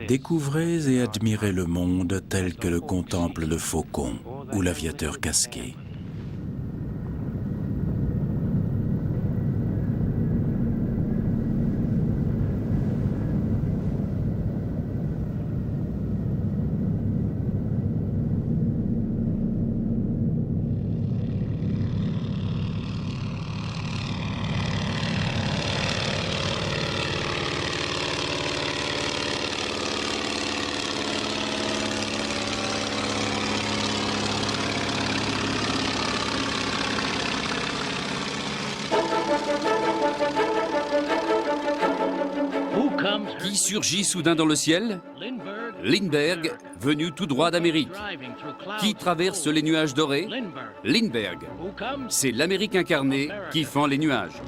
Découvrez et admirez le monde tel que le contemple le faucon ou l'aviateur casqué. Qui surgit soudain dans le ciel? Lindbergh, venu tout droit d'Amérique. Qui traverse les nuages dorés? Lindbergh. C'est l'Amérique incarnée qui fend les nuages.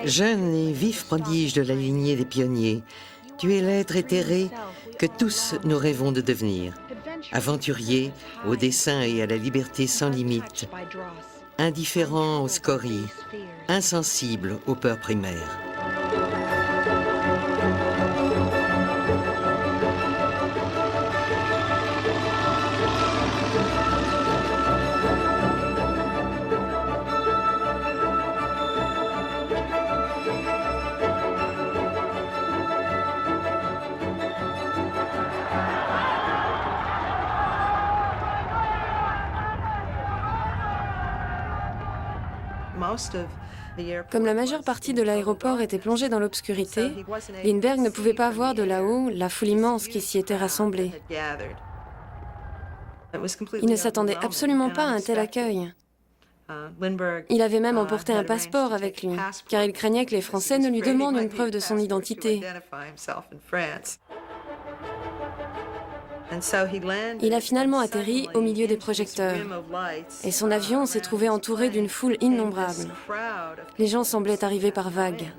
Jeune et vif prodige de la lignée des pionniers, tu es l'être éthéré que tous nous rêvons de devenir. Aventurier, au dessein et à la liberté sans limite, indifférent aux scories, insensible aux peurs primaires. Comme la majeure partie de l'aéroport était plongée dans l'obscurité, Lindbergh ne pouvait pas voir de là-haut la foule immense qui s'y était rassemblée. Il ne s'attendait absolument pas à un tel accueil. Il avait même emporté un passeport avec lui, car il craignait que les Français ne lui demandent une preuve de son identité. Il a finalement atterri au milieu des projecteurs, et son avion s'est trouvé entouré d'une foule innombrable. Les gens semblaient arriver par vagues.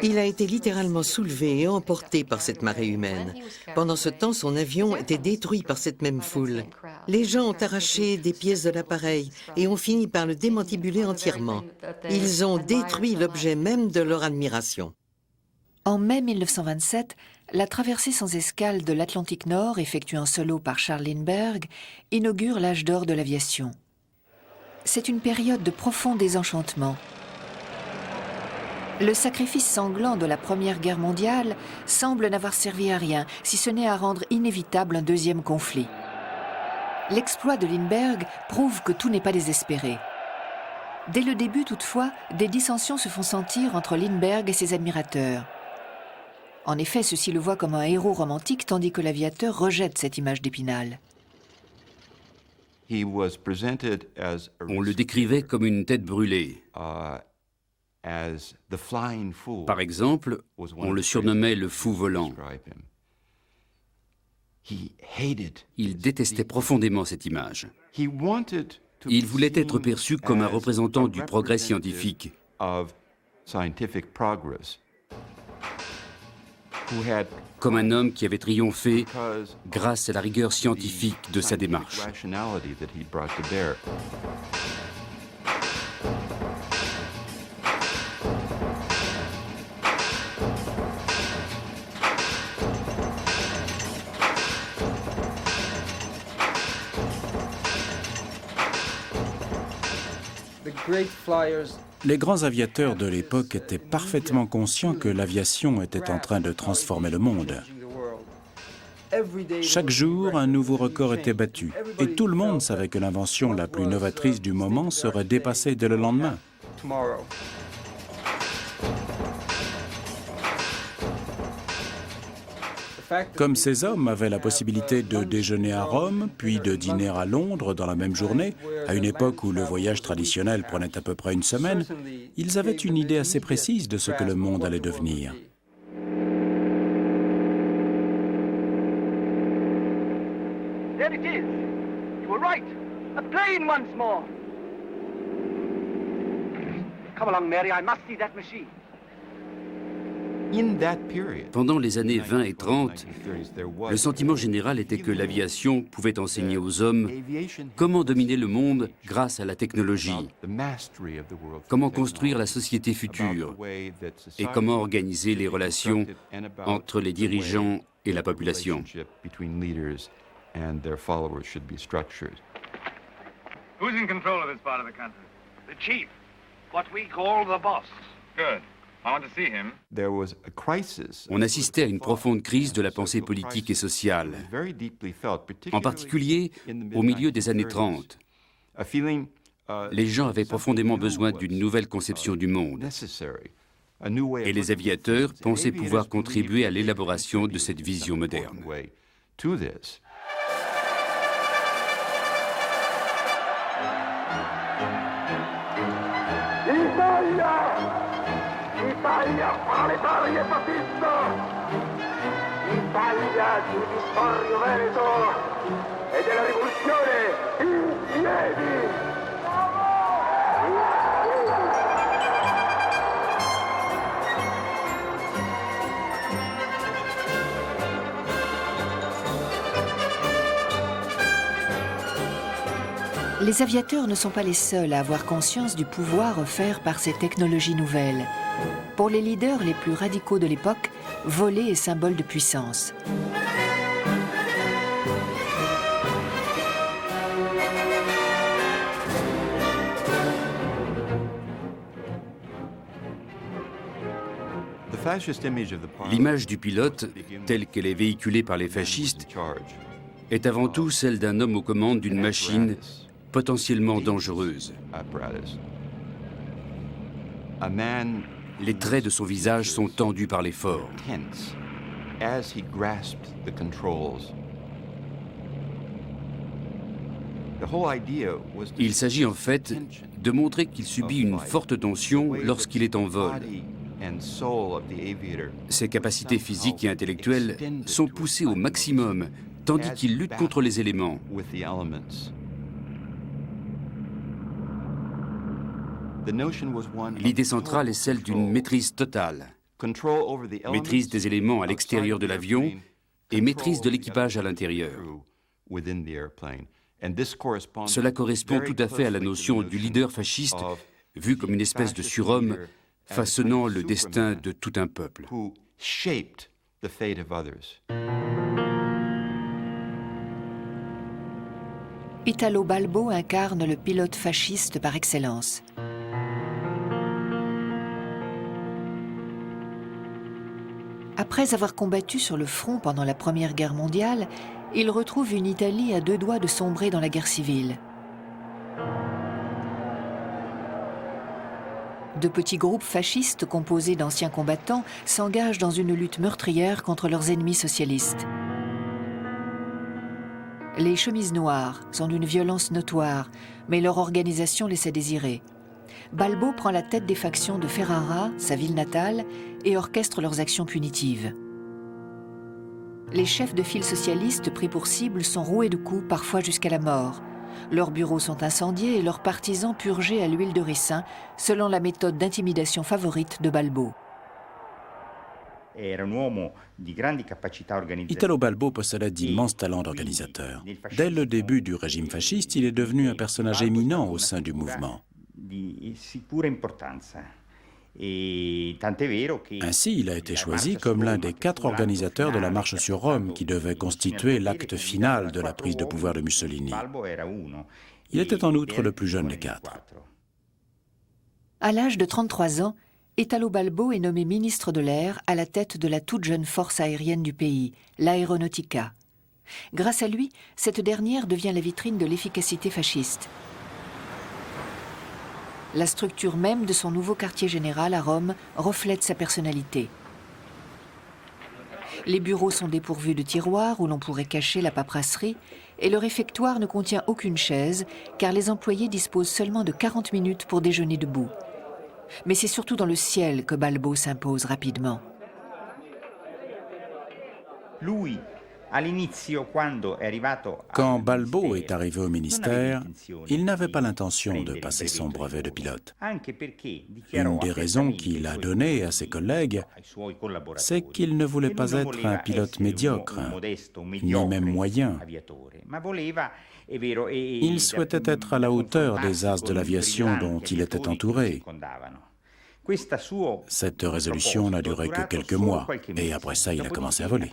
Il a été littéralement soulevé et emporté par cette marée humaine. Pendant ce temps, son avion était détruit par cette même foule. Les gens ont arraché des pièces de l'appareil et ont fini par le démantibuler entièrement. Ils ont détruit l'objet même de leur admiration. En mai 1927, la traversée sans escale de l'Atlantique Nord, effectuée en solo par Charles Lindbergh, inaugure l'âge d'or de l'aviation. C'est une période de profond désenchantement. Le sacrifice sanglant de la Première Guerre mondiale semble n'avoir servi à rien, si ce n'est à rendre inévitable un deuxième conflit. L'exploit de Lindbergh prouve que tout n'est pas désespéré. Dès le début, toutefois, des dissensions se font sentir entre Lindbergh et ses admirateurs. En effet, ceux-ci le voient comme un héros romantique, tandis que l'aviateur rejette cette image d'Épinal. On le décrivait comme une tête brûlée. Par exemple, on le surnommait le fou volant. Il détestait profondément cette image. Il voulait être perçu comme un représentant du progrès scientifique, comme un homme qui avait triomphé grâce à la rigueur scientifique de sa démarche. Les grands aviateurs de l'époque étaient parfaitement conscients que l'aviation était en train de transformer le monde. Chaque jour, un nouveau record était battu, et tout le monde savait que l'invention la plus novatrice du moment serait dépassée dès le lendemain. Comme ces hommes avaient la possibilité de déjeuner à Rome, puis de dîner à Londres dans la même journée, à une époque où le voyage traditionnel prenait à peu près une semaine, ils avaient une idée assez précise de ce que le monde allait devenir. There it is. You were right. A plane once more. Come along, Mary. I must see that machine. Pendant les années 20 et 30, le sentiment général était que l'aviation pouvait enseigner aux hommes comment dominer le monde grâce à la technologie, comment construire la société future et comment organiser les relations entre les dirigeants et la population. Who's in control of this part of the country? The chief. What we call the boss. Good. I want to see him. On assistait à une profonde crise de la pensée politique et sociale, en particulier au milieu des années 30. Les gens avaient profondément besoin d'une nouvelle conception du monde. Et les aviateurs pensaient pouvoir contribuer à l'élaboration de cette vision moderne. Italia proletaria e fascista! Italia di Vittorio Veneto e della rivoluzione in piedi! Les aviateurs ne sont pas les seuls à avoir conscience du pouvoir offert par ces technologies nouvelles. Pour les leaders les plus radicaux de l'époque, voler est symbole de puissance. L'image du pilote, telle qu'elle est véhiculée par les fascistes, est avant tout celle d'un homme aux commandes d'une machine potentiellement dangereuse. Les traits de son visage sont tendus par l'effort. Il s'agit en fait de montrer qu'il subit une forte tension lorsqu'il est en vol. Ses capacités physiques et intellectuelles sont poussées au maximum, tandis qu'il lutte contre les éléments. L'idée centrale est celle d'une maîtrise totale. Maîtrise des éléments à l'extérieur de l'avion et maîtrise de l'équipage à l'intérieur. Cela correspond tout à fait à la notion du leader fasciste, vu comme une espèce de surhomme façonnant le destin de tout un peuple. Italo Balbo incarne le pilote fasciste par excellence. Après avoir combattu sur le front pendant la Première Guerre mondiale, il retrouve une Italie à deux doigts de sombrer dans la guerre civile. De petits groupes fascistes composés d'anciens combattants s'engagent dans une lutte meurtrière contre leurs ennemis socialistes. Les chemises noires sont d'une violence notoire, mais leur organisation laisse à désirer. Balbo prend la tête des factions de Ferrara, sa ville natale, et orchestre leurs actions punitives. Les chefs de file socialistes pris pour cible sont roués de coups, parfois jusqu'à la mort. Leurs bureaux sont incendiés et leurs partisans purgés à l'huile de ricin, selon la méthode d'intimidation favorite de Balbo. Italo Balbo possédait d'immenses talents d'organisateur. Dès le début du régime fasciste, il est devenu un personnage éminent au sein du mouvement. Ainsi, il a été choisi comme l'un des 4 organisateurs de la marche sur Rome qui devait constituer l'acte final de la prise de pouvoir de Mussolini. Il était en outre le plus jeune des 4. À l'âge de 33 ans, Italo Balbo est nommé ministre de l'Air à la tête de la toute jeune force aérienne du pays, l'Aeronautica. Grâce à lui, cette dernière devient la vitrine de l'efficacité fasciste. La structure même de son nouveau quartier général à Rome reflète sa personnalité. Les bureaux sont dépourvus de tiroirs où l'on pourrait cacher la paperasserie et le réfectoire ne contient aucune chaise car les employés disposent seulement de 40 minutes pour déjeuner debout. Mais c'est surtout dans le ciel que Balbo s'impose rapidement. Quand Balbo est arrivé au ministère, il n'avait pas l'intention de passer son brevet de pilote. Une des raisons qu'il a données à ses collègues, c'est qu'il ne voulait pas être un pilote médiocre, ni même moyen. Il souhaitait être à la hauteur des as de l'aviation dont il était entouré. Cette résolution n'a duré que quelques mois, et après ça, il a commencé à voler.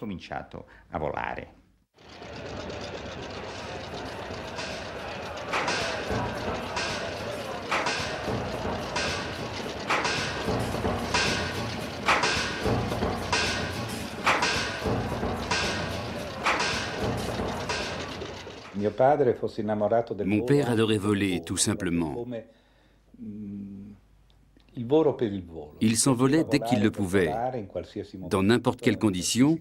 Mon père adorait voler, tout simplement. Il s'envolait dès qu'il le pouvait, dans n'importe quelle condition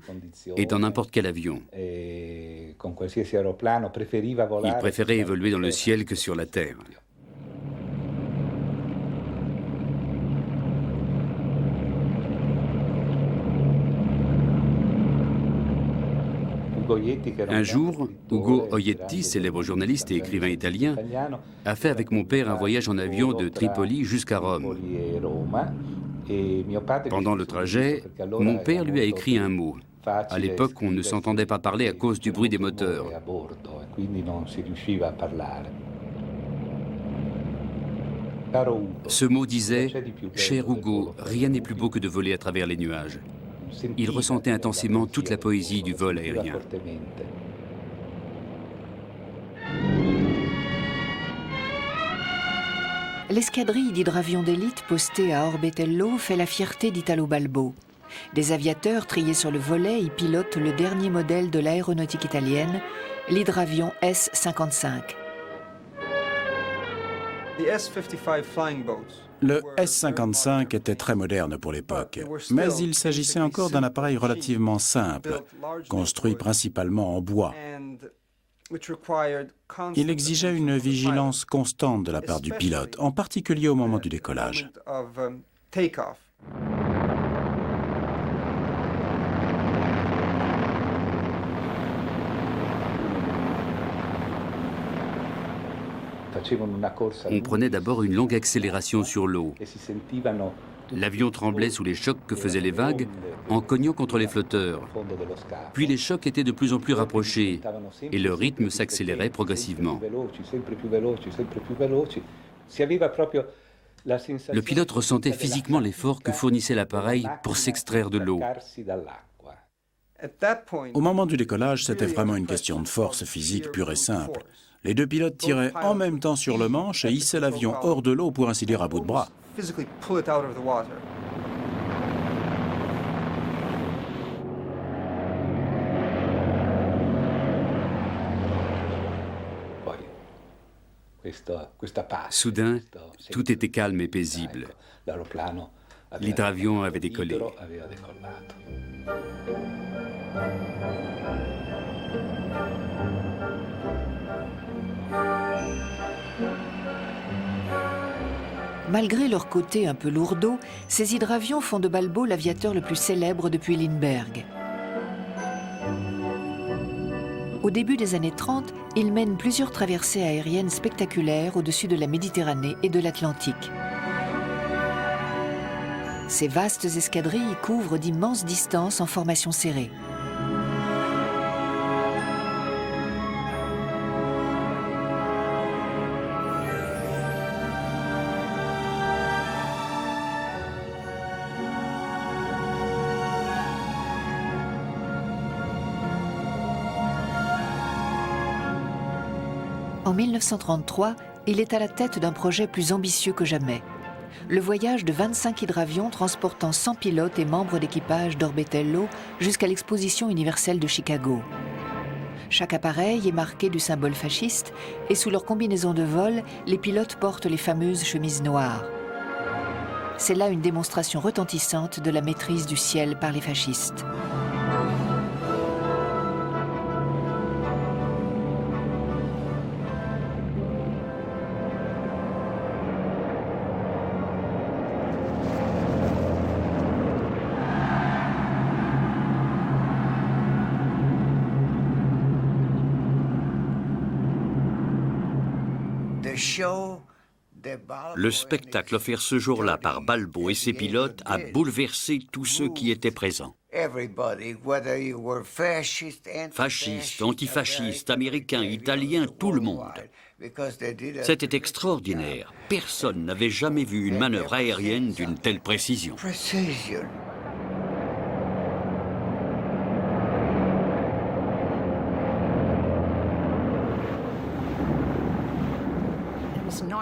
et dans n'importe quel avion. Il préférait évoluer dans le ciel que sur la terre. Un jour, Ugo Oietti, célèbre journaliste et écrivain italien, a fait avec mon père un voyage en avion de Tripoli jusqu'à Rome. Pendant le trajet, mon père lui a écrit un mot. À l'époque, on ne s'entendait pas parler à cause du bruit des moteurs. Ce mot disait « Cher Ugo, rien n'est plus beau que de voler à travers les nuages ». Il ressentait intensément toute la poésie du vol aérien. L'escadrille d'hydravions d'élite postée à Orbetello fait la fierté d'Italo Balbo. Des aviateurs triés sur le volet y pilotent le dernier modèle de l'aéronautique italienne, l'hydravion S-55. Le S-55 était très moderne pour l'époque, mais il s'agissait encore d'un appareil relativement simple, construit principalement en bois. Il exigeait une vigilance constante de la part du pilote, en particulier au moment du décollage. On prenait d'abord une longue accélération sur l'eau. L'avion tremblait sous les chocs que faisaient les vagues en cognant contre les flotteurs. Puis les chocs étaient de plus en plus rapprochés et le rythme s'accélérait progressivement. Le pilote ressentait physiquement l'effort que fournissait l'appareil pour s'extraire de l'eau. Au moment du décollage, c'était vraiment une question de force physique pure et simple. Les deux pilotes tiraient en même temps sur le manche et hissaient l'avion hors de l'eau pour ainsi dire à bout de bras. Soudain, tout était calme et paisible. L'hydravion avait décollé. Malgré leur côté un peu lourdeau, ces hydravions font de Balbo l'aviateur le plus célèbre depuis Lindbergh. Au début des années 30, il mène plusieurs traversées aériennes spectaculaires au-dessus de la Méditerranée et de l'Atlantique. Ces vastes escadrilles couvrent d'immenses distances en formation serrée. En 1933, il est à la tête d'un projet plus ambitieux que jamais. Le voyage de 25 hydravions transportant 100 pilotes et membres d'équipage d'Orbetello jusqu'à l'exposition universelle de Chicago. Chaque appareil est marqué du symbole fasciste et sous leur combinaison de vol, les pilotes portent les fameuses chemises noires. C'est là une démonstration retentissante de la maîtrise du ciel par les fascistes. Le spectacle offert ce jour-là par Balbo et ses pilotes a bouleversé tous ceux qui étaient présents. Fascistes, antifascistes, américains, italiens, tout le monde. C'était extraordinaire. Personne n'avait jamais vu une manœuvre aérienne d'une telle précision.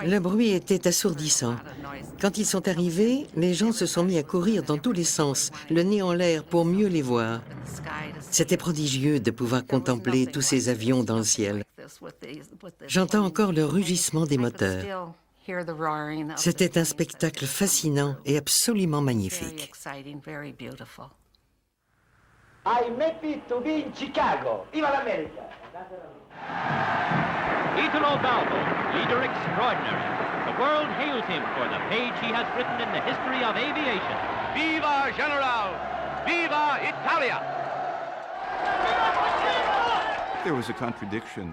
Le bruit était assourdissant. Quand ils sont arrivés, les gens se sont mis à courir dans tous les sens, le nez en l'air pour mieux les voir. C'était prodigieux de pouvoir contempler tous ces avions dans le ciel. J'entends encore le rugissement des moteurs. C'était un spectacle fascinant et absolument magnifique. I'm happy to be in Chicago. Viva l'America! Italo Balbo, leader extraordinary. The world hails him for the page he has written in the history of aviation. Viva General! Viva Italia!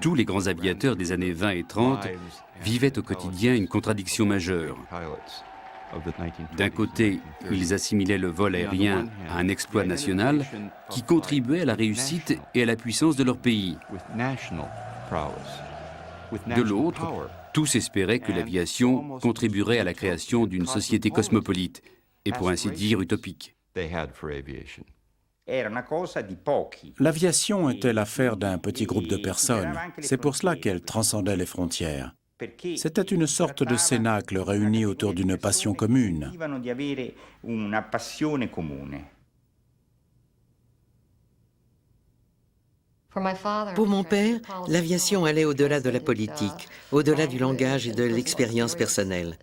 Tous les grands aviateurs des années 20 et 30 vivaient au quotidien une contradiction majeure. D'un côté, ils assimilaient le vol aérien à un exploit national qui contribuait à la réussite et à la puissance de leur pays. De l'autre, tous espéraient que l'aviation contribuerait à la création d'une société cosmopolite et pour ainsi dire utopique. L'aviation était l'affaire d'un petit groupe de personnes. C'est pour cela qu'elle transcendait les frontières. C'était une sorte de cénacle réuni autour d'une passion commune. Pour mon père, l'aviation allait au-delà de la politique, au-delà du langage et de l'expérience personnelle.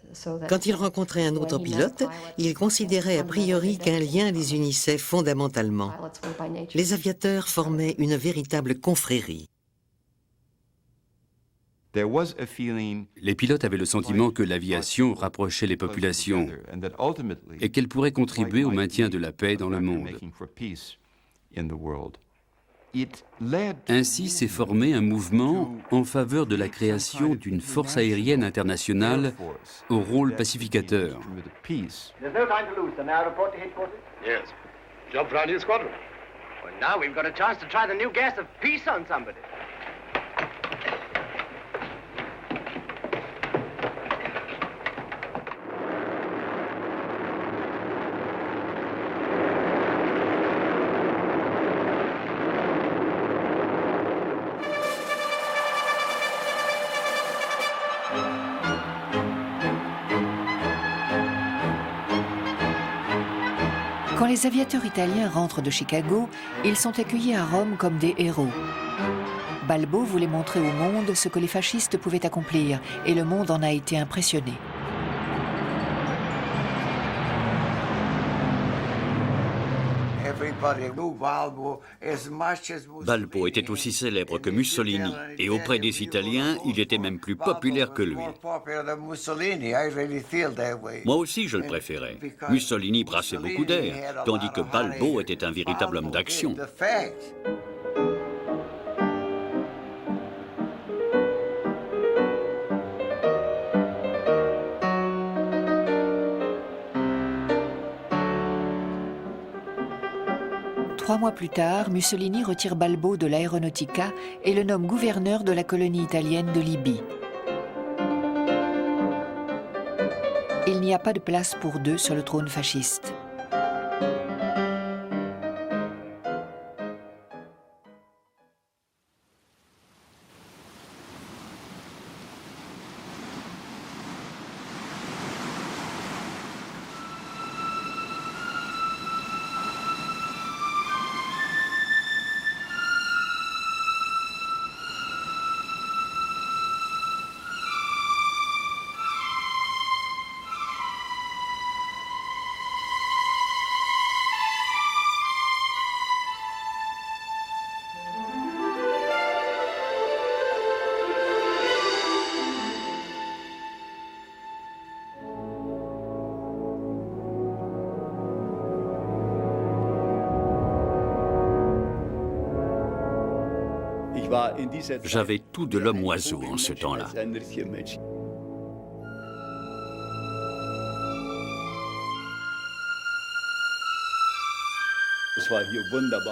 Quand il rencontrait un autre pilote, il considérait a priori qu'un lien les unissait fondamentalement. Les aviateurs formaient une véritable confrérie. Les pilotes avaient le sentiment que l'aviation rapprochait les populations et qu'elle pourrait contribuer au maintien de la paix dans le monde. Ainsi s'est formé un mouvement en faveur de la création d'une force aérienne internationale au rôle pacificateur. There's no time to lose, so now report to headquarters. Yes. Jump round your squadron. Well, now we've got a chance to try the new gas of peace on somebody. Quand les aviateurs italiens rentrent de Chicago, ils sont accueillis à Rome comme des héros. Balbo voulait montrer au monde ce que les fascistes pouvaient accomplir, et le monde en a été impressionné. Balbo était aussi célèbre que Mussolini, et auprès des Italiens, il était même plus populaire que lui. Moi aussi, je le préférais. Mussolini brassait beaucoup d'air, tandis que Balbo était un véritable homme d'action. Trois mois plus tard, Mussolini retire Balbo de l'Aeronautica et le nomme gouverneur de la colonie italienne de Libye. Il n'y a pas de place pour deux sur le trône fasciste. J'avais tout de l'homme-oiseau en ce temps-là.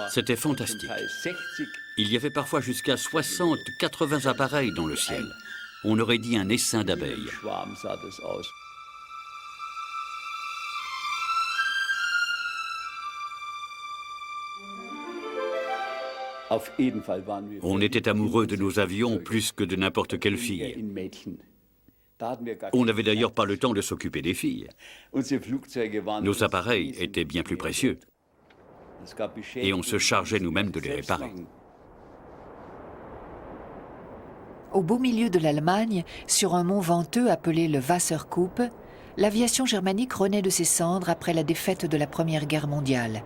C'était fantastique. Il y avait parfois jusqu'à 60, 80 appareils dans le ciel. On aurait dit un essaim d'abeilles. On était amoureux de nos avions plus que de n'importe quelle fille. On n'avait d'ailleurs pas le temps de s'occuper des filles. Nos appareils étaient bien plus précieux. Et on se chargeait nous-mêmes de les réparer. Au beau milieu de l'Allemagne, sur un mont venteux appelé le Wasserkuppe, l'aviation germanique renaît de ses cendres après la défaite de la Première Guerre mondiale.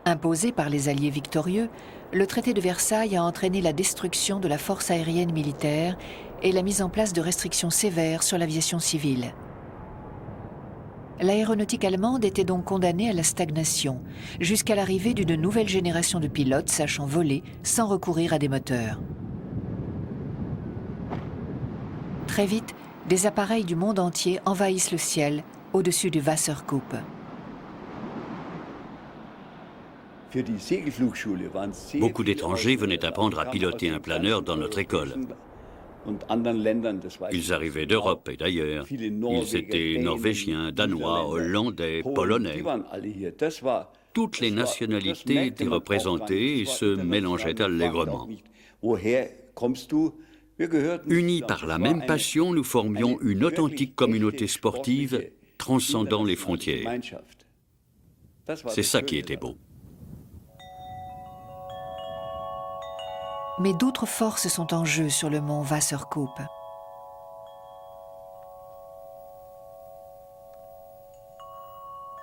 Imposé par les Alliés victorieux, le traité de Versailles a entraîné la destruction de la force aérienne militaire et la mise en place de restrictions sévères sur l'aviation civile. L'aéronautique allemande était donc condamnée à la stagnation, jusqu'à l'arrivée d'une nouvelle génération de pilotes sachant voler sans recourir à des moteurs. Très vite, des appareils du monde entier envahissent le ciel au-dessus du Wasserkuppe. Beaucoup d'étrangers venaient apprendre à piloter un planeur dans notre école. Ils arrivaient d'Europe et d'ailleurs. Ils étaient norvégiens, danois, hollandais, polonais. Toutes les nationalités étaient représentées et se mélangeaient allègrement. Unis par la même passion, nous formions une authentique communauté sportive transcendant les frontières. C'est ça qui était beau. Mais d'autres forces sont en jeu sur le mont Wasserkuppe.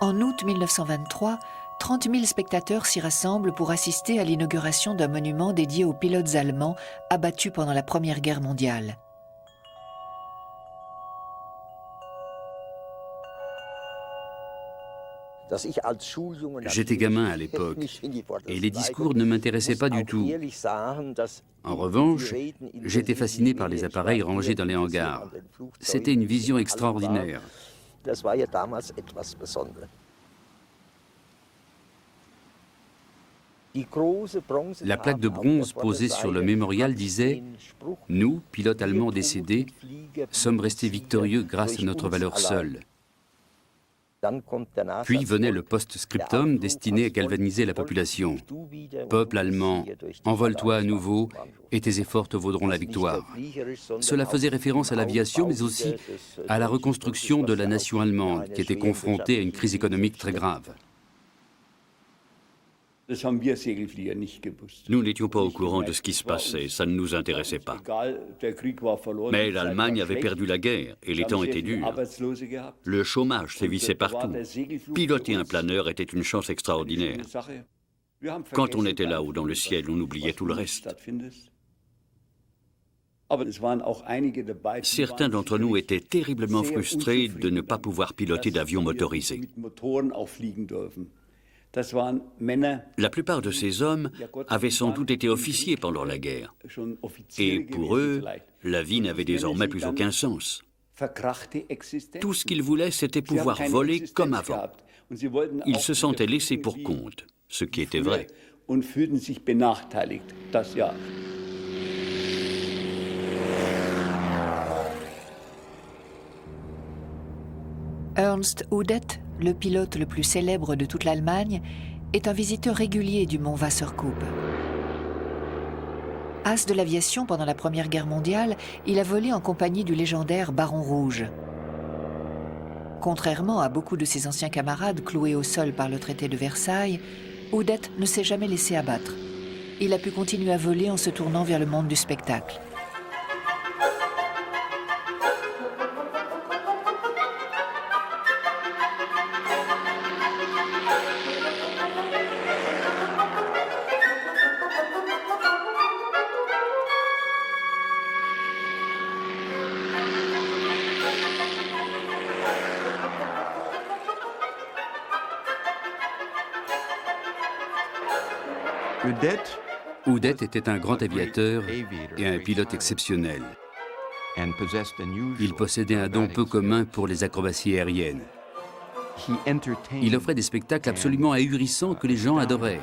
En août 1923, 30 000 spectateurs s'y rassemblent pour assister à l'inauguration d'un monument dédié aux pilotes allemands abattus pendant la Première Guerre mondiale. J'étais gamin à l'époque et les discours ne m'intéressaient pas du tout. En revanche, j'étais fasciné par les appareils rangés dans les hangars. C'était une vision extraordinaire. La plaque de bronze posée sur le mémorial disait « Nous, pilotes allemands décédés, sommes restés victorieux grâce à notre valeur seule ». Puis venait le post-scriptum destiné à galvaniser la population. « Peuple allemand, envole-toi à nouveau et tes efforts te vaudront la victoire ». Cela faisait référence à l'aviation, mais aussi à la reconstruction de la nation allemande, qui était confrontée à une crise économique très grave. Nous n'étions pas au courant de ce qui se passait, ça ne nous intéressait pas. Mais l'Allemagne avait perdu la guerre et les temps étaient durs. Le chômage sévissait partout. Piloter un planeur était une chance extraordinaire. Quand on était là-haut dans le ciel, on oubliait tout le reste. Certains d'entre nous étaient terriblement frustrés de ne pas pouvoir piloter d'avions motorisés. La plupart de ces hommes avaient sans doute été officiers pendant la guerre. Et pour eux, la vie n'avait désormais plus aucun sens. Tout ce qu'ils voulaient, c'était pouvoir voler comme avant. Ils se sentaient laissés pour compte, ce qui était vrai. Ernst Udet, le pilote le plus célèbre de toute l'Allemagne, est un visiteur régulier du mont Wasserkuppe. As de l'aviation pendant la Première Guerre mondiale, il a volé en compagnie du légendaire Baron Rouge. Contrairement à beaucoup de ses anciens camarades cloués au sol par le traité de Versailles, Udet ne s'est jamais laissé abattre. Il a pu continuer à voler en se tournant vers le monde du spectacle. Udet était un grand aviateur et un pilote exceptionnel. Il possédait un don peu commun pour les acrobaties aériennes. Il offrait des spectacles absolument ahurissants que les gens adoraient.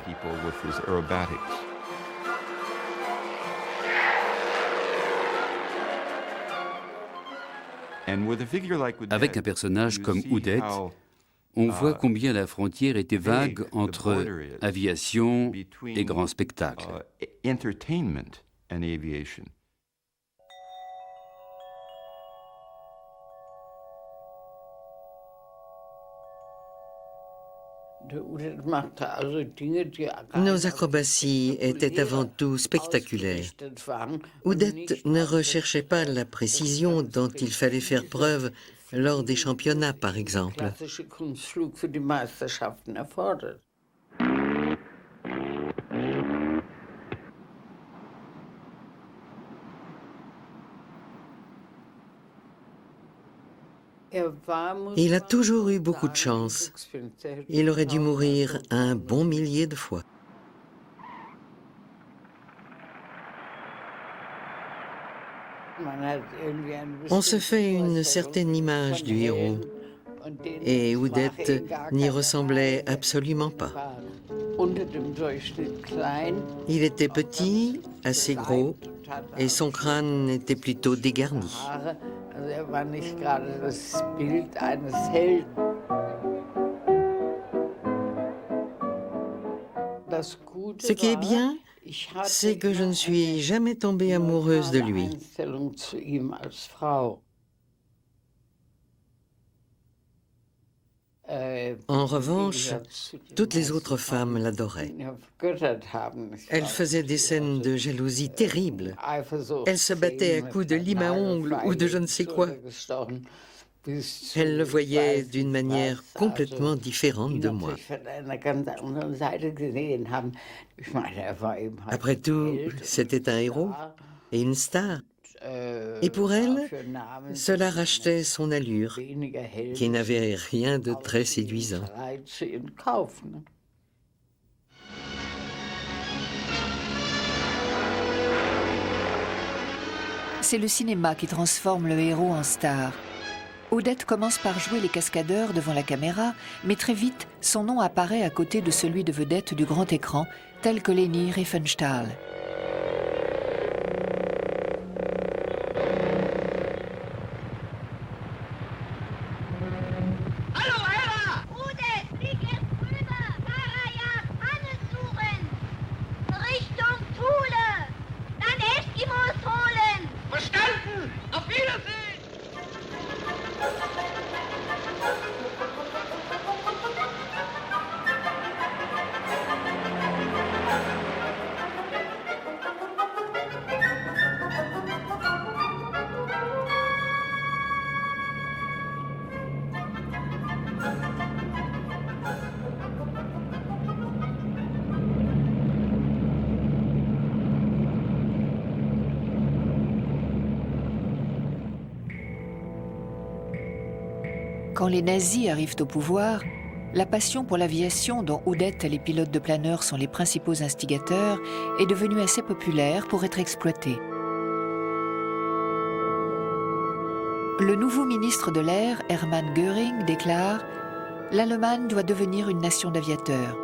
Avec un personnage comme Oudette, on voit combien la frontière était vague entre aviation et grand spectacle. Nos acrobaties étaient avant tout spectaculaires. Oudette ne recherchait pas la précision dont il fallait faire preuve lors des championnats, par exemple. Il a toujours eu beaucoup de chance. Il aurait dû mourir un bon millier de fois. On se fait une certaine image du héros. Et Oudette n'y ressemblait absolument pas. Il était petit, assez gros, et son crâne était plutôt dégarni. Ce qui est bien, c'est que je ne suis jamais tombée amoureuse de lui. En revanche, toutes les autres femmes l'adoraient. Elles faisaient des scènes de jalousie terribles. Elles se battaient à coups de lime à ongles ou de je ne sais quoi. Elles le voyaient d'une manière complètement différente de moi. Après tout, c'était un héros et une star. Et pour elle, cela rachetait son allure, qui n'avait rien de très séduisant. C'est le cinéma qui transforme le héros en star. Oudette commence par jouer les cascadeurs devant la caméra, mais très vite, son nom apparaît à côté de celui de vedette du grand écran, tel que Leni Riefenstahl. Quand les nazis arrivent au pouvoir, la passion pour l'aviation, dont Oudette et les pilotes de planeurs sont les principaux instigateurs, est devenue assez populaire pour être exploitée. Le nouveau ministre de l'Air, Hermann Göring, déclare « L'Allemagne doit devenir une nation d'aviateurs ».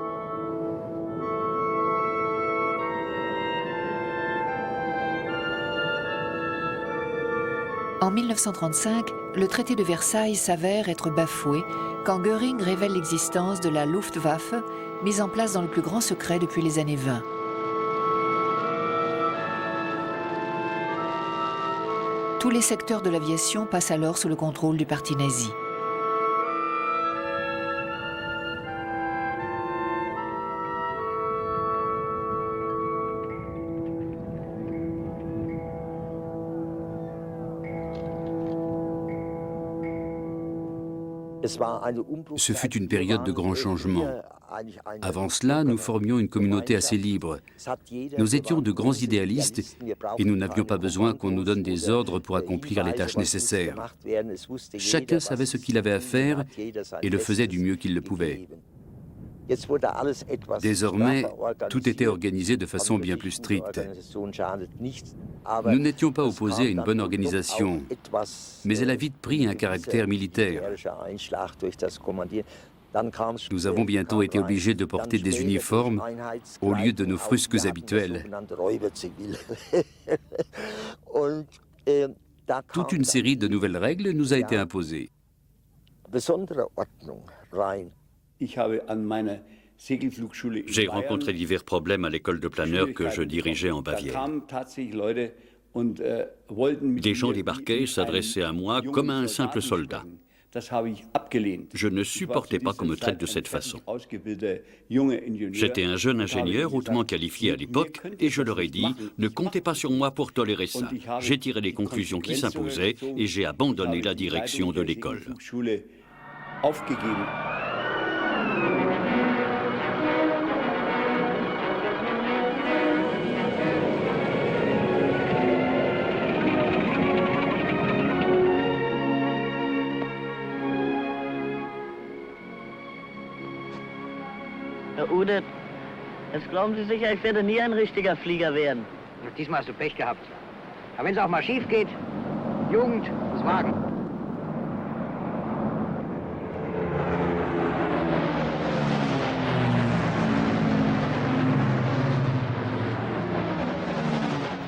En 1935, le traité de Versailles s'avère être bafoué quand Göring révèle l'existence de la Luftwaffe, mise en place dans le plus grand secret depuis les années 20. Tous les secteurs de l'aviation passent alors sous le contrôle du parti nazi. Ce fut une période de grands changements. Avant cela, nous formions une communauté assez libre. Nous étions de grands idéalistes et nous n'avions pas besoin qu'on nous donne des ordres pour accomplir les tâches nécessaires. Chacun savait ce qu'il avait à faire et le faisait du mieux qu'il le pouvait. Désormais, tout était organisé de façon bien plus stricte. Nous n'étions pas opposés à une bonne organisation, mais elle a vite pris un caractère militaire. Nous avons bientôt été obligés de porter des uniformes au lieu de nos frusques habituels. Toute une série de nouvelles règles nous a été imposée. J'ai rencontré divers problèmes à l'école de planeur que je dirigeais en Bavière. Des gens débarquaient et s'adressaient à moi comme à un simple soldat. Je ne supportais pas qu'on me traite de cette façon. J'étais un jeune ingénieur hautement qualifié à l'époque et je leur ai dit « Ne comptez pas sur moi pour tolérer ça ». J'ai tiré les conclusions qui s'imposaient et j'ai abandonné la direction de l'école. Herr Udet, jetzt glauben Sie sicher, ich werde nie ein richtiger Flieger werden. Diesmal hast du Pech gehabt. Aber wenn es auch mal schief geht, Jugend, das Wagen.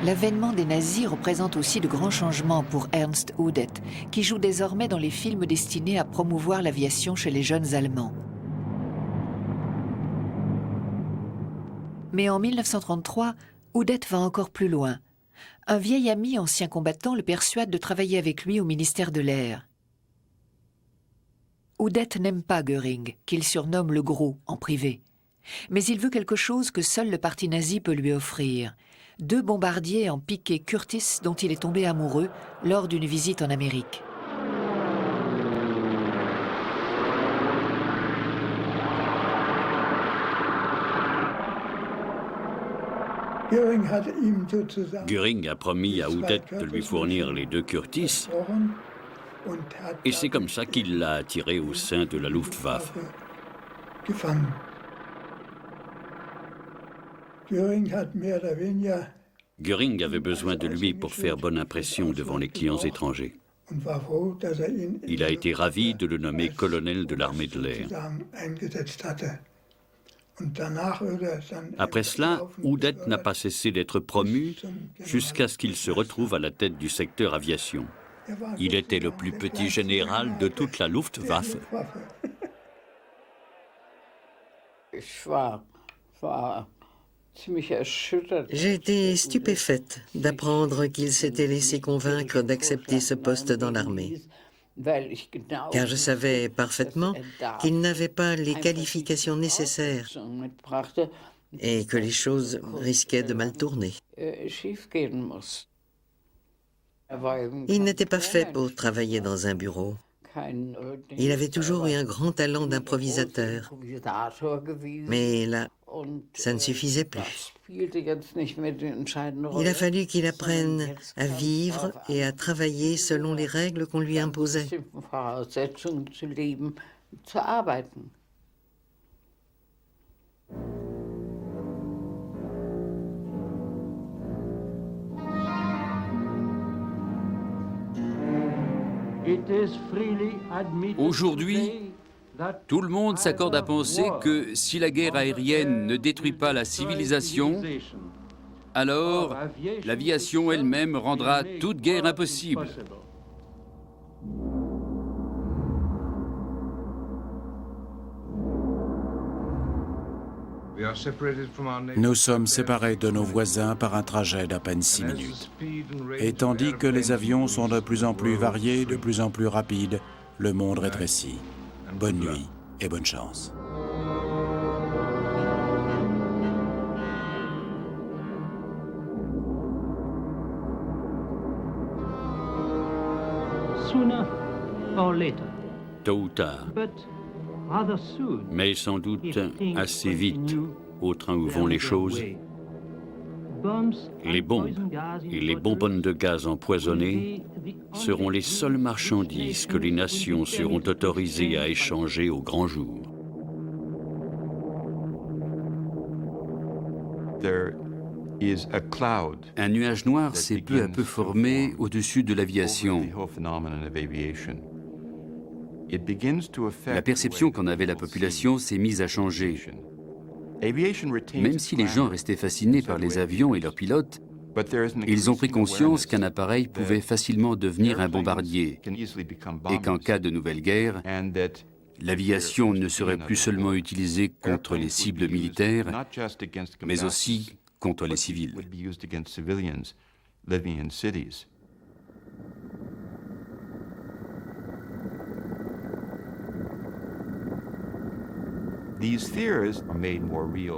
L'avènement des nazis représente aussi de grands changements pour Ernst Udet, qui joue désormais dans les films destinés à promouvoir l'aviation chez les jeunes Allemands. Mais en 1933, Udet va encore plus loin. Un vieil ami ancien combattant le persuade de travailler avec lui au ministère de l'Air. Udet n'aime pas Göring, qu'il surnomme le Gros en privé. Mais il veut quelque chose que seul le parti nazi peut lui offrir. 2 bombardiers en Piquet Curtiss dont il est tombé amoureux lors d'une visite en Amérique. Göring a promis à Udet de lui fournir les 2 Curtiss et c'est comme ça qu'il l'a attiré au sein de la Luftwaffe. Göring avait besoin de lui pour faire bonne impression devant les clients étrangers. Il a été ravi de le nommer colonel de l'armée de l'air. Après cela, Udet n'a pas cessé d'être promu jusqu'à ce qu'il se retrouve à la tête du secteur aviation. Il était le plus petit général de toute la Luftwaffe. J'ai été stupéfaite d'apprendre qu'il s'était laissé convaincre d'accepter ce poste dans l'armée. Car je savais parfaitement qu'il n'avait pas les qualifications nécessaires et que les choses risquaient de mal tourner. Il n'était pas fait pour travailler dans un bureau. Il avait toujours eu un grand talent d'improvisateur. Mais là, ça ne suffisait plus. Il a fallu qu'il apprenne à vivre et à travailler selon les règles qu'on lui imposait. Aujourd'hui, tout le monde s'accorde à penser que si la guerre aérienne ne détruit pas la civilisation, alors l'aviation elle-même rendra toute guerre impossible. Nous sommes séparés de nos voisins par un trajet d'à peine 6 minutes. Et tandis que les avions sont de plus en plus variés, de plus en plus rapides, le monde rétrécit. Bonne nuit et bonne chance. Tôt ou tard, mais sans doute assez vite, au train où vont les choses, les bombes et les bonbonnes de gaz empoisonnées seront les seules marchandises que les nations seront autorisées à échanger au grand jour. Un nuage noir s'est peu à peu formé au-dessus de l'aviation. La perception qu'en avait la population s'est mise à changer. Même si les gens restaient fascinés par les avions et leurs pilotes, ils ont pris conscience qu'un appareil pouvait facilement devenir un bombardier et qu'en cas de nouvelle guerre, l'aviation ne serait plus seulement utilisée contre les cibles militaires, mais aussi contre les civils.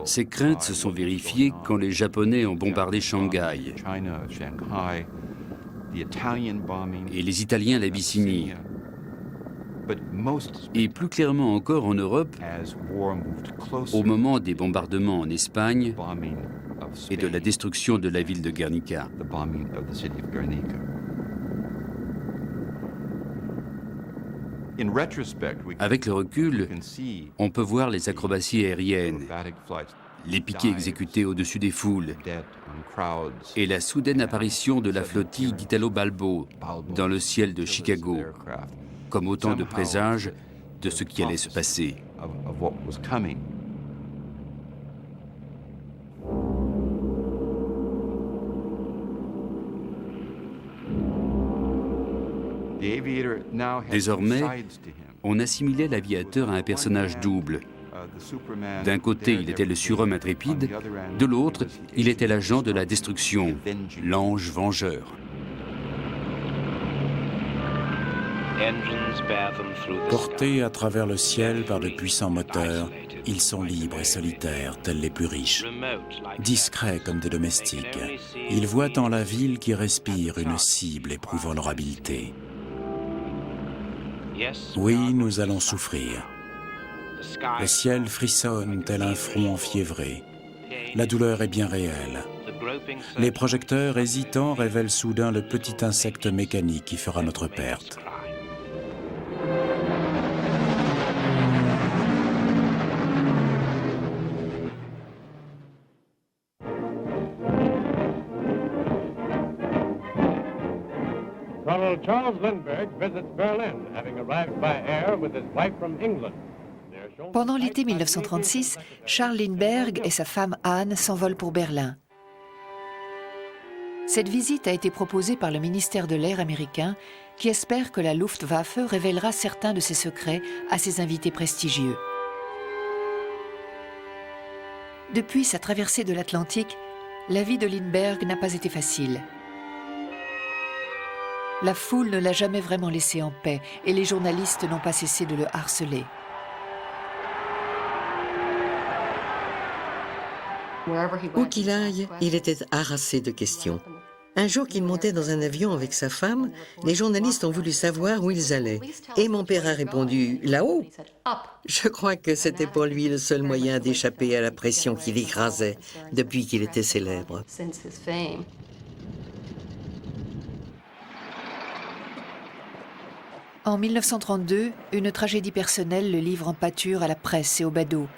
Ces craintes se sont vérifiées quand les Japonais ont bombardé Shanghai et les Italiens l'Abyssinie. Et plus clairement encore en Europe, au moment des bombardements en Espagne et de la destruction de la ville de Guernica. Avec le recul, on peut voir les acrobaties aériennes, les piquets exécutés au-dessus des foules et la soudaine apparition de la flottille d'Italo Balbo dans le ciel de Chicago, comme autant de présages de ce qui allait se passer. Désormais, on assimilait l'aviateur à un personnage double. D'un côté, il était le surhomme intrépide, de l'autre, il était l'agent de la destruction, l'ange vengeur. Portés à travers le ciel par de puissants moteurs, ils sont libres et solitaires, tels les plus riches. Discrets comme des domestiques, ils voient en la ville qui respire une cible éprouvant leur habileté. Oui, nous allons souffrir. Le ciel frissonne tel un front enfiévré. La douleur est bien réelle. Les projecteurs hésitants révèlent soudain le petit insecte mécanique qui fera notre perte. Colonel Charles Lindbergh visits Berlin, having arrived by air with his wife from England. Pendant l'été 1936, Charles Lindbergh et sa femme Anne s'envolent pour Berlin. Cette visite a été proposée par le ministère de l'Air américain, qui espère que la Luftwaffe révélera certains de ses secrets à ses invités prestigieux. Depuis sa traversée de l'Atlantique, la vie de Lindbergh n'a pas été facile. La foule ne l'a jamais vraiment laissé en paix et les journalistes n'ont pas cessé de le harceler. Où qu'il aille, il était harassé de questions. Un jour qu'il montait dans un avion avec sa femme, les journalistes ont voulu savoir où ils allaient. Et mon père a répondu « là-haut ». Je crois que c'était pour lui le seul moyen d'échapper à la pression qui l'écrasait depuis qu'il était célèbre. En 1932, une tragédie personnelle le livre en pâture à la presse et au badauds.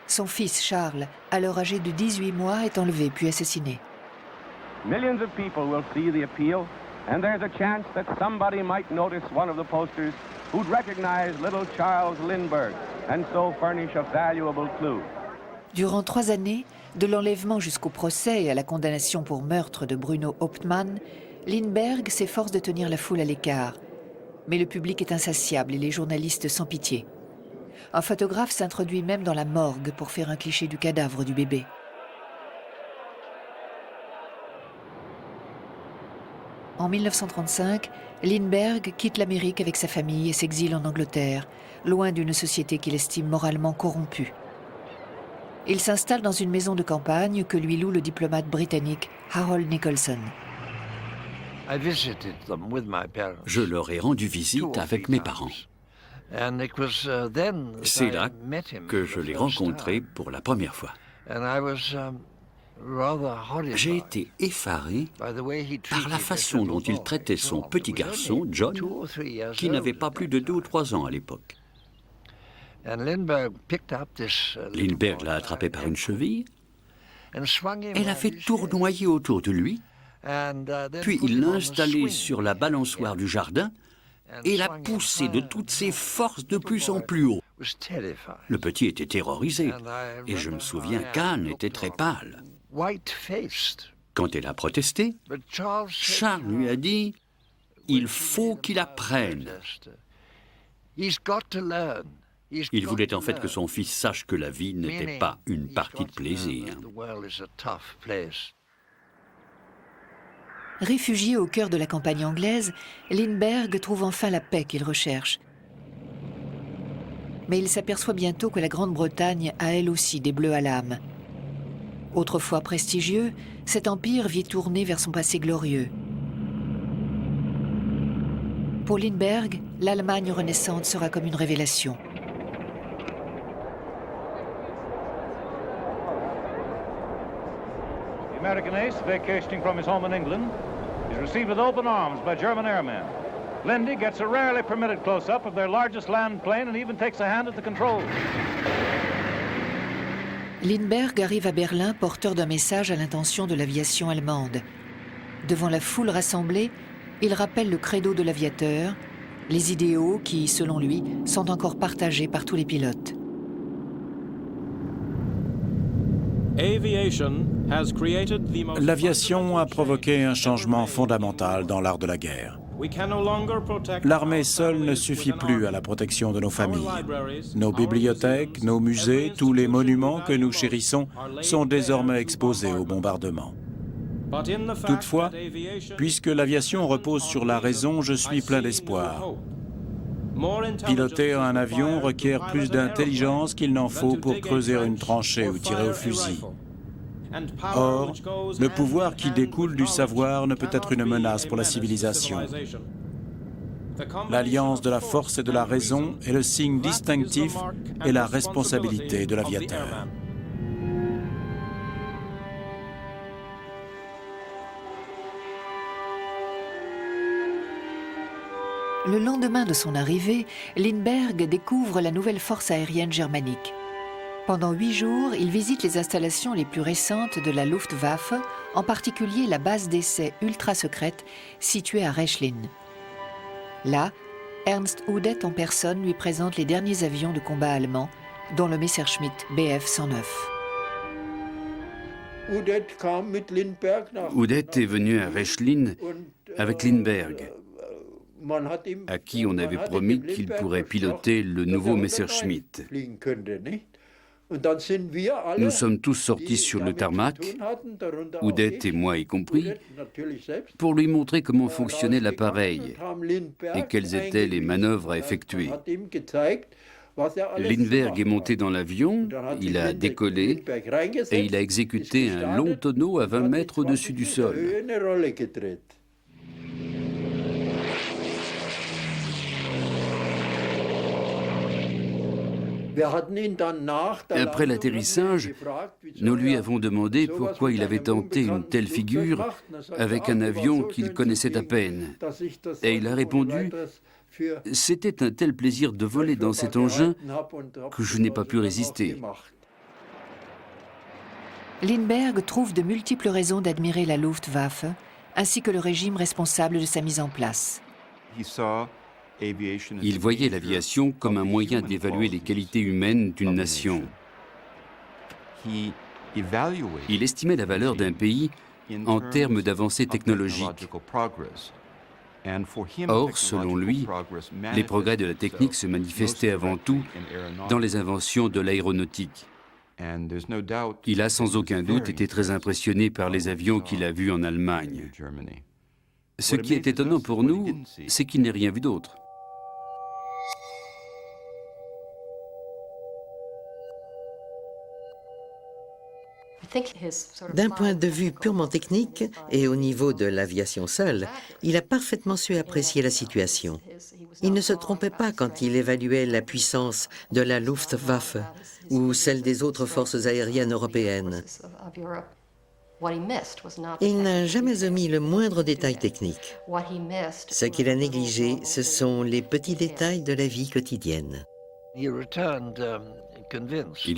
Son fils Charles, alors âgé de 18 mois, est enlevé puis assassiné. Millions of people will see the appeal, and there's a chance that somebody might notice one of the posters who'd recognize little Charles Lindbergh and so furnish a valuable clue. Durant 3 années, de l'enlèvement jusqu'au procès et à la condamnation pour meurtre de Bruno Hauptmann, Lindbergh s'efforce de tenir la foule à l'écart. Mais le public est insatiable et les journalistes sans pitié. Un photographe s'introduit même dans la morgue pour faire un cliché du cadavre du bébé. En 1935, Lindbergh quitte l'Amérique avec sa famille et s'exile en Angleterre, loin d'une société qu'il estime moralement corrompue. Il s'installe dans une maison de campagne que lui loue le diplomate britannique Harold Nicholson. Je leur ai rendu visite avec mes parents. C'est là que je l'ai rencontré pour la première fois. J'ai été effaré par la façon dont il traitait son petit garçon, John, qui n'avait pas plus de 2 ou 3 ans à l'époque. Lindbergh l'a attrapé par une cheville Elle a fait tournoyer autour de lui, puis il l'a installé sur la balançoire du jardin et l'a poussé de toutes ses forces de plus en plus haut. Le petit était terrorisé, et je me souviens qu'Anne était très pâle. Quand elle a protesté, Charles lui a dit « Il faut qu'il apprenne ». Il voulait en fait que son fils sache que la vie n'était pas une partie de plaisir. Réfugié au cœur de la campagne anglaise, Lindbergh trouve enfin la paix qu'il recherche. Mais il s'aperçoit bientôt que la Grande-Bretagne a elle aussi des bleus à l'âme. Autrefois prestigieux, cet empire vit tourner vers son passé glorieux. Pour Lindbergh, l'Allemagne renaissante sera comme une révélation. The American ace, vacationing from his home in England, is received with open arms by German airmen. Lindy gets a rarely permitted close-up of their largest land plane and even takes a hand at the controls. Lindbergh arrive à Berlin porteur d'un message à l'intention de l'aviation allemande. Devant la foule rassemblée, il rappelle le credo de l'aviateur, les idéaux qui, selon lui, sont encore partagés par tous les pilotes. L'aviation a provoqué un changement fondamental dans l'art de la guerre. L'armée seule ne suffit plus à la protection de nos familles. Nos bibliothèques, nos musées, tous les monuments que nous chérissons sont désormais exposés au bombardement. Toutefois, puisque l'aviation repose sur la raison, je suis plein d'espoir. Piloter un avion requiert plus d'intelligence qu'il n'en faut pour creuser une tranchée ou tirer au fusil. Or, le pouvoir qui découle du savoir ne peut être une menace pour la civilisation. L'alliance de la force et de la raison est le signe distinctif et la responsabilité de l'aviateur. Le lendemain de son arrivée, Lindbergh découvre la nouvelle force aérienne germanique. Pendant 8 jours, il visite les installations les plus récentes de la Luftwaffe, en particulier la base d'essai ultra-secrète située à Rechlin. Là, Ernst Udet en personne lui présente les derniers avions de combat allemands, dont le Messerschmitt Bf-109. Udet est venu à Rechlin avec Lindbergh, à qui on avait promis qu'il pourrait piloter le nouveau Messerschmitt. Nous sommes tous sortis sur le tarmac, Udet et moi y compris, pour lui montrer comment fonctionnait l'appareil et quelles étaient les manœuvres à effectuer. Lindbergh est monté dans l'avion, il a décollé et il a exécuté un long tonneau à 20 mètres au-dessus du sol. Après l'atterrissage, nous lui avons demandé pourquoi il avait tenté une telle figure avec un avion qu'il connaissait à peine. Et il a répondu « C'était un tel plaisir de voler dans cet engin que je n'ai pas pu résister. » Lindbergh trouve de multiples raisons d'admirer la Luftwaffe, ainsi que le régime responsable de sa mise en place. Il voyait l'aviation comme un moyen d'évaluer les qualités humaines d'une nation. Il estimait la valeur d'un pays en termes d'avancées technologiques. Or, selon lui, les progrès de la technique se manifestaient avant tout dans les inventions de l'aéronautique. Il a sans aucun doute été très impressionné par les avions qu'il a vus en Allemagne. Ce qui est étonnant pour nous, c'est qu'il n'ait rien vu d'autre. D'un point de vue purement technique et au niveau de l'aviation seule, il a parfaitement su apprécier la situation. Il ne se trompait pas quand il évaluait la puissance de la Luftwaffe ou celle des autres forces aériennes européennes. Il n'a jamais omis le moindre détail technique. Ce qu'il a négligé, ce sont les petits détails de la vie quotidienne. Il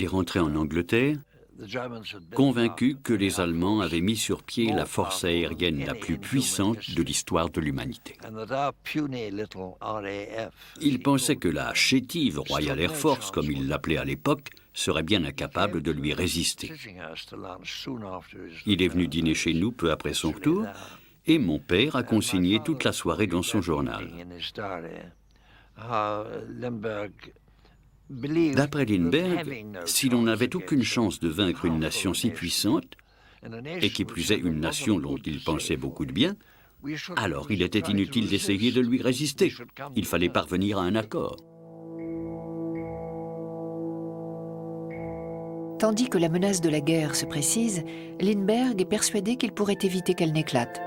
est rentré en Angleterre convaincu que les Allemands avaient mis sur pied la force aérienne la plus puissante de l'histoire de l'humanité. Il pensait que la chétive Royal Air Force, comme il l'appelait à l'époque, serait bien incapable de lui résister. Il est venu dîner chez nous peu après son retour, et mon père a consigné toute la soirée dans son journal. D'après Lindbergh, si l'on n'avait aucune chance de vaincre une nation si puissante, et qui plus est une nation dont il pensait beaucoup de bien, alors il était inutile d'essayer de lui résister. Il fallait parvenir à un accord. Tandis que la menace de la guerre se précise, Lindbergh est persuadé qu'il pourrait éviter qu'elle n'éclate.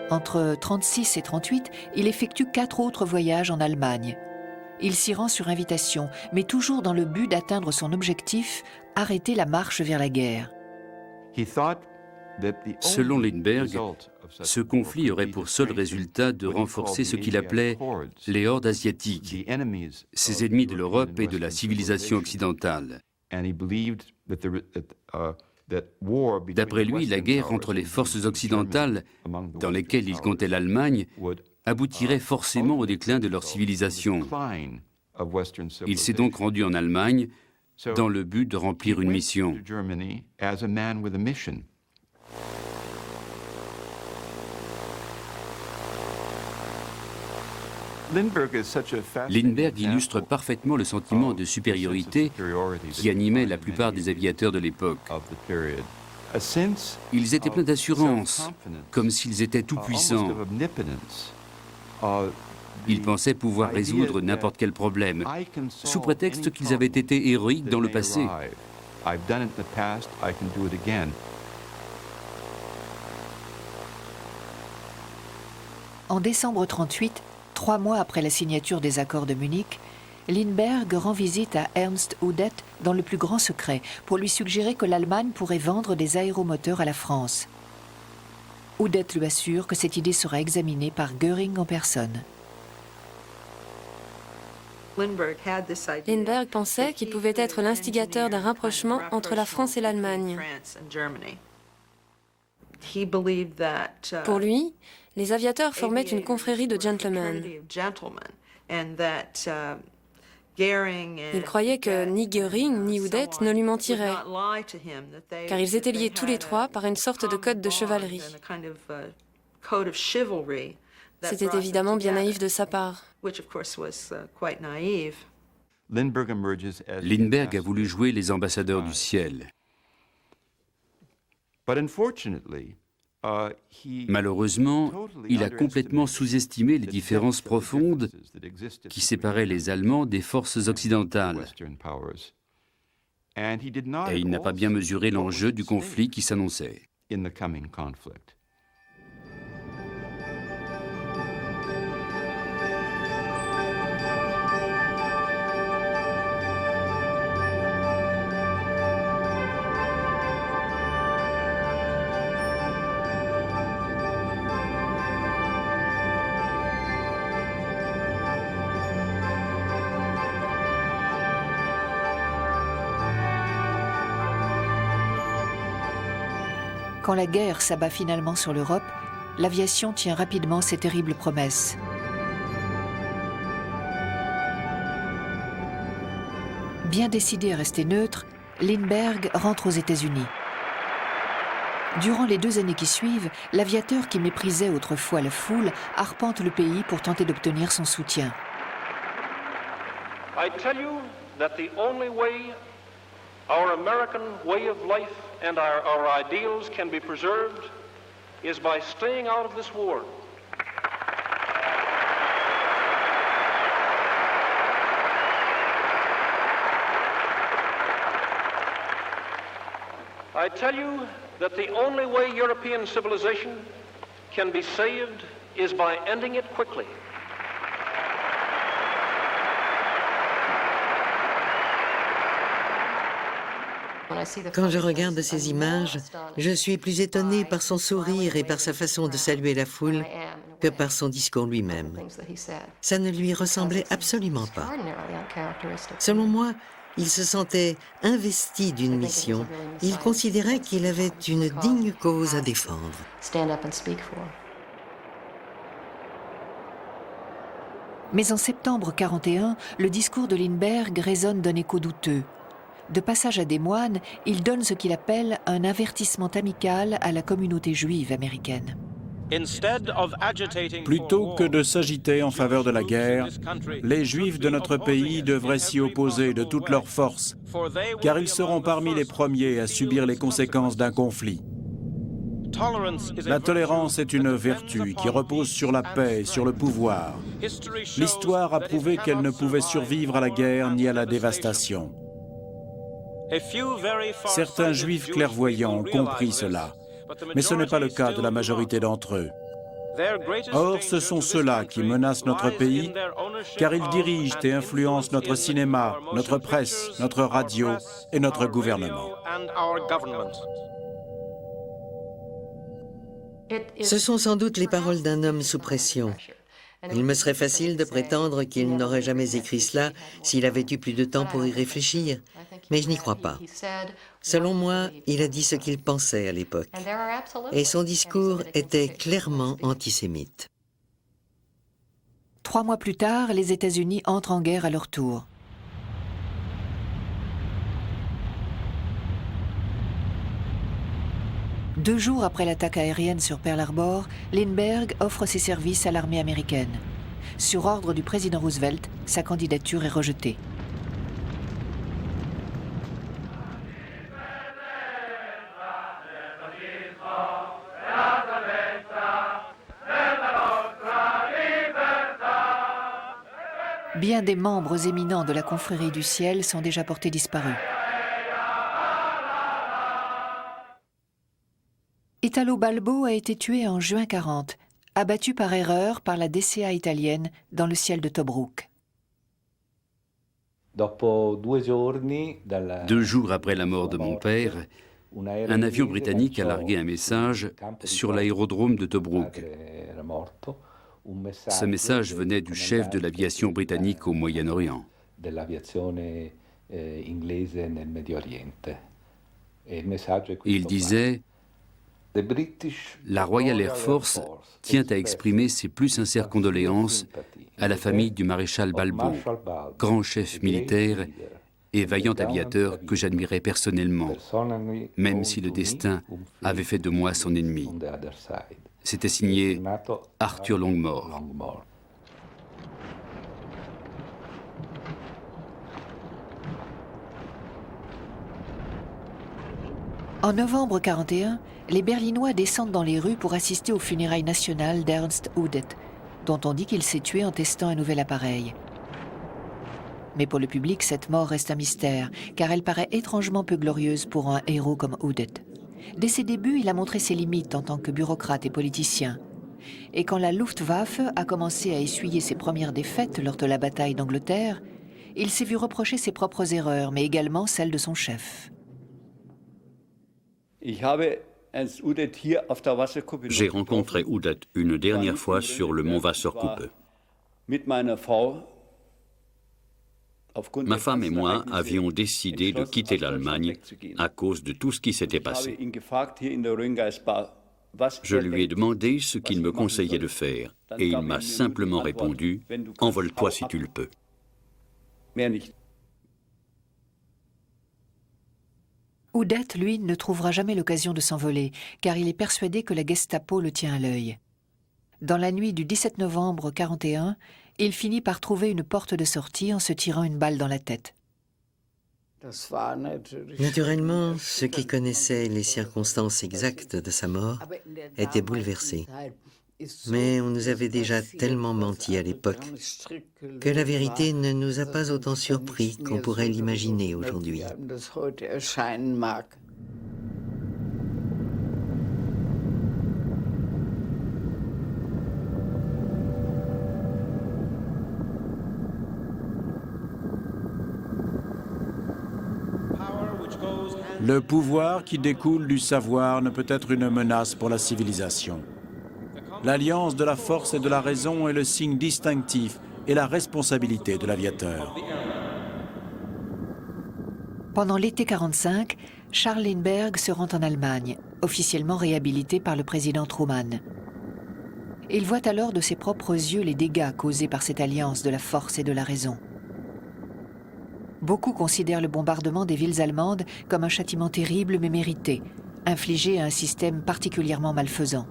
Entre 1936 et 1938, il effectue 4 autres voyages en Allemagne. Il s'y rend sur invitation, mais toujours dans le but d'atteindre son objectif, arrêter la marche vers la guerre. Selon Lindbergh, ce conflit aurait pour seul résultat de renforcer ce qu'il appelait les hordes asiatiques, ces ennemis de l'Europe et de la civilisation occidentale. D'après lui, la guerre entre les forces occidentales, dans lesquelles il comptait l'Allemagne, aboutirait forcément au déclin de leur civilisation. Il s'est donc rendu en Allemagne dans le but de remplir une mission. Lindbergh illustre parfaitement le sentiment de supériorité qui animait la plupart des aviateurs de l'époque. Ils étaient pleins d'assurance, comme s'ils étaient tout-puissants. Ils pensaient pouvoir résoudre n'importe quel problème, sous prétexte qu'ils avaient été héroïques dans le passé. En décembre 1938, 3 mois après la signature des accords de Munich, Lindbergh rend visite à Ernst Udet dans le plus grand secret pour lui suggérer que l'Allemagne pourrait vendre des aéromoteurs à la France. Udet lui assure que cette idée sera examinée par Göring en personne. Lindbergh pensait qu'il pouvait être l'instigateur d'un rapprochement entre la France et l'Allemagne. Pour lui, les aviateurs formaient une confrérie de gentlemen. Il croyait que ni Göring ni Udet ne lui mentiraient, car ils étaient liés tous les trois par une sorte de code de chevalerie. C'était évidemment bien naïf de sa part. Lindbergh a voulu jouer les ambassadeurs du ciel. Malheureusement, il a complètement sous-estimé les différences profondes qui séparaient les Allemands des forces occidentales. Et il n'a pas bien mesuré l'enjeu du conflit qui s'annonçait. Quand la guerre s'abat finalement sur l'Europe, l'aviation tient rapidement ses terribles promesses. Bien décidé à rester neutre, Lindbergh rentre aux États-Unis. Durant les 2 années qui suivent, l'aviateur qui méprisait autrefois la foule arpente le pays pour tenter d'obtenir son soutien. I tell you that the only way our American way of life and our ideals can be preserved is by staying out of this war. I tell you that the only way European civilization can be saved is by ending it quickly. Quand je regarde ces images, je suis plus étonnée par son sourire et par sa façon de saluer la foule que par son discours lui-même. Ça ne lui ressemblait absolument pas. Selon moi, Il se sentait investi d'une mission. Il considérait qu'il avait une digne cause à défendre. Mais en septembre 1941, le discours de Lindbergh résonne d'un écho douteux. De passage à Des Moines, il donne ce qu'il appelle un avertissement amical à la communauté juive américaine. Plutôt que de s'agiter en faveur de la guerre, les Juifs de notre pays devraient s'y opposer de toute leur force, car ils seront parmi les premiers à subir les conséquences d'un conflit. La tolérance est une vertu qui repose sur la paix et sur le pouvoir. L'histoire a prouvé qu'elle ne pouvait survivre à la guerre ni à la dévastation. Certains Juifs clairvoyants ont compris cela, mais ce n'est pas le cas de la majorité d'entre eux. Or, ce sont ceux-là qui menacent notre pays, car ils dirigent et influencent notre cinéma, notre presse, notre radio et notre gouvernement. Ce sont sans doute les paroles d'un homme sous pression. Il me serait facile de prétendre qu'il n'aurait jamais écrit cela s'il avait eu plus de temps pour y réfléchir, mais je n'y crois pas. Selon moi, il a dit ce qu'il pensait à l'époque, et son discours était clairement antisémite. 3 mois plus tard, les États-Unis entrent en guerre à leur tour. Deux jours après l'attaque aérienne sur Pearl Harbor, Lindbergh offre ses services à l'armée américaine. Sur ordre du président Roosevelt, sa candidature est rejetée. Bien des membres éminents de la confrérie du ciel sont déjà portés disparus. Italo Balbo a été tué en juin 1940, abattu par erreur par la DCA italienne dans le ciel de Tobrouk. 2 jours après la mort de mon père, un avion britannique a largué un message sur l'aérodrome de Tobrouk. Ce message venait du chef de l'aviation britannique au Moyen-Orient. Il disait: la Royal Air Force tient à exprimer ses plus sincères condoléances à la famille du maréchal Balbo, grand chef militaire et vaillant aviateur que j'admirais personnellement, même si le destin avait fait de moi son ennemi. C'était signé Arthur Longmore. En novembre 1941, les Berlinois descendent dans les rues pour assister aux funérailles nationales d'Ernst Udet, dont on dit qu'il s'est tué en testant un nouvel appareil. Mais pour le public, cette mort reste un mystère, car elle paraît étrangement peu glorieuse pour un héros comme Udet. Dès ses débuts, il a montré ses limites en tant que bureaucrate et politicien. Et quand la Luftwaffe a commencé à essuyer ses premières défaites lors de la bataille d'Angleterre, il s'est vu reprocher ses propres erreurs, mais également celles de son chef. J'ai rencontré Udet une dernière fois sur le mont Wasserkuppe. Ma femme et moi avions décidé de quitter l'Allemagne à cause de tout ce qui s'était passé. Je lui ai demandé ce qu'il me conseillait de faire et il m'a simplement répondu « Envole-toi si tu le peux ». Udet, lui, ne trouvera jamais l'occasion de s'envoler, car il est persuadé que la Gestapo le tient à l'œil. Dans la nuit du 17 novembre 1941, il finit par trouver une porte de sortie en se tirant une balle dans la tête. Naturellement, ceux qui connaissaient les circonstances exactes de sa mort étaient bouleversés. Mais on nous avait déjà tellement menti à l'époque que la vérité ne nous a pas autant surpris qu'on pourrait l'imaginer aujourd'hui. Le pouvoir qui découle du savoir ne peut être une menace pour la civilisation. L'alliance de la force et de la raison est le signe distinctif et la responsabilité de l'aviateur. Pendant l'été 1945, Charles Lindbergh se rend en Allemagne, officiellement réhabilité par le président Truman. Il voit alors de ses propres yeux les dégâts causés par cette alliance de la force et de la raison. Beaucoup considèrent le bombardement des villes allemandes comme un châtiment terrible mais mérité, infligé à un système particulièrement malfaisant.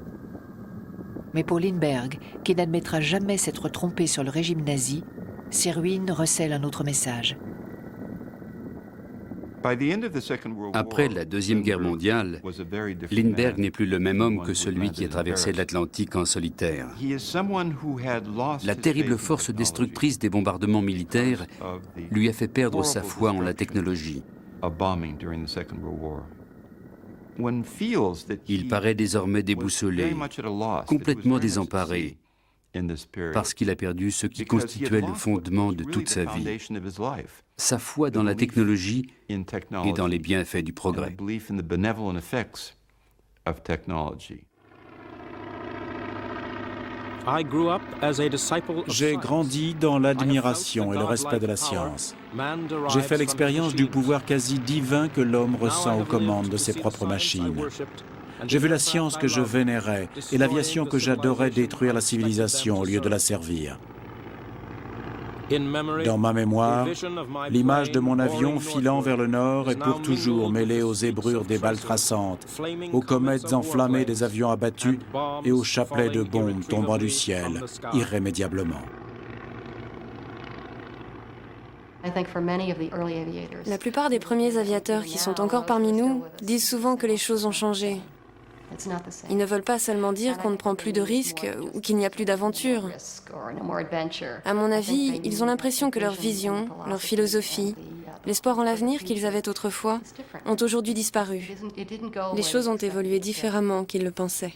Mais pour Lindbergh, qui n'admettra jamais s'être trompé sur le régime nazi, ces ruines recèlent un autre message. Après la Deuxième Guerre mondiale, Lindbergh n'est plus le même homme que celui qui a traversé l'Atlantique en solitaire. La terrible force destructrice des bombardements militaires lui a fait perdre sa foi en la technologie. Il paraît désormais déboussolé, complètement désemparé, parce qu'il a perdu ce qui constituait le fondement de toute sa vie, sa foi dans la technologie et dans les bienfaits du progrès. J'ai grandi dans l'admiration et le respect de la science. J'ai fait l'expérience du pouvoir quasi divin que l'homme ressent aux commandes de ses propres machines. J'ai vu la science que je vénérais et l'aviation que j'adorais détruire la civilisation au lieu de la servir. Dans ma mémoire, l'image de mon avion filant vers le nord est pour toujours mêlée aux zébrures des balles traçantes, aux comètes enflammées des avions abattus et aux chapelets de bombes tombant du ciel, irrémédiablement. La plupart des premiers aviateurs qui sont encore parmi nous disent souvent que les choses ont changé. Ils ne veulent pas seulement dire qu'on ne prend plus de risques ou qu'il n'y a plus d'aventure. À mon avis, ils ont l'impression que leur vision, leur philosophie, l'espoir en l'avenir qu'ils avaient autrefois, ont aujourd'hui disparu. Les choses ont évolué différemment qu'ils le pensaient.